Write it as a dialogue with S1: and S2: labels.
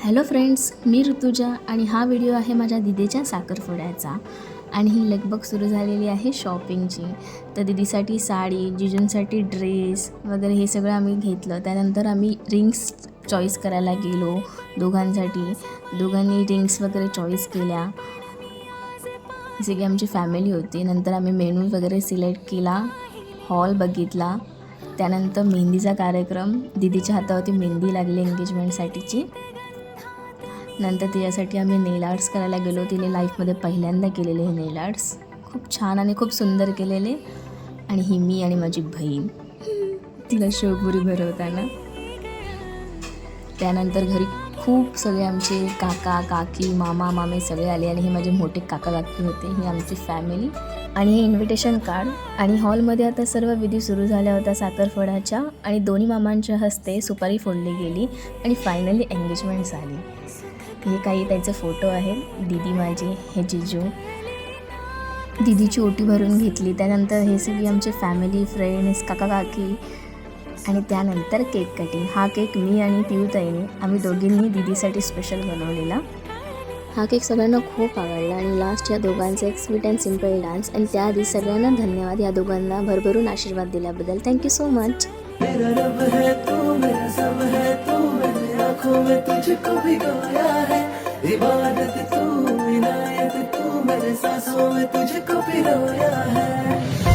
S1: Hello friends, मी ऋतुजा आणि हा video आहे माझ्या दीदीच्या साखरपुड्याचा. आणि ही लगबग सुरू झालेली आहे शॉपिंगची. तर दीदीसाठी साडी, जिजूंसाठी ड्रेस वगैरे हे सगळं आम्ही घेतलं. त्यानंतर आम्ही रिंग्स चॉईस करायला गेलो दोघांसाठी. दोघांनी रिंग्स वगैरे चॉईस केल्या. ही सगळी आमची फॅमिली होती. नंतर आम्ही मेनू वगैरे सिलेक्ट केला, हॉल बघितला. त्यानंतर मेहंदीचा कार्यक्रम, दीदीच्या हातावरती मेहंदी लागली एंगेजमेंटसाठीची. नंतर तिच्यासाठी आम्ही नेल आर्ट्स करायला गेलो. तिने लाईफमध्ये पहिल्यांदा केलेले हे नेल आर्ट्स खूप छान आणि खूप सुंदर केलेले. आणि ही मी आणि माझी बहीण तिला शोभुरी भरवताना. त्यानंतर घरी खूप सगळे आमचे काका काकी मामा मामे सगळे आले आणि हे माझे मोठे काका काकी होते. ही आमची फॅमिली आणि हे इन्व्हिटेशन कार्ड. आणि हॉलमध्ये आता सर्व विधी सुरू झाल्या होत्या साखरपुड्याच्या. आणि दोन्ही मामांच्या हस्ते सुपारी फोडली गेली आणि फायनली एंगेजमेंट झाली. हे काही त्याचे फोटो आहेत. दीदी माझी, हे जिजू. दीदीची ओटी भरून घेतली. त्यानंतर हे सगळी आमचे फॅमिली फ्रेंड्स काका काकी. आणि त्यानंतर केक कटिंग. हा केक मी आणि पियूताईने आम्ही दोघींनी दीदीसाठी स्पेशल बनवलेला. हा केक सगळ्यांना खूप आवडला. आणि लास्ट या दोघांचा एक स्वीट अँड सिम्पल डान्स. आणि त्याआधी सगळ्यांना धन्यवाद या दोघांना भरभरून आशीर्वाद दिल्याबद्दल. Thank you so much.
S2: मेरा रब है तू, मेरा सब है तू, मैंने आँखों में तुझको भिगोया है। इबादत तू, इनायत तू, मेरे सांसों में तुझको पिरोया है।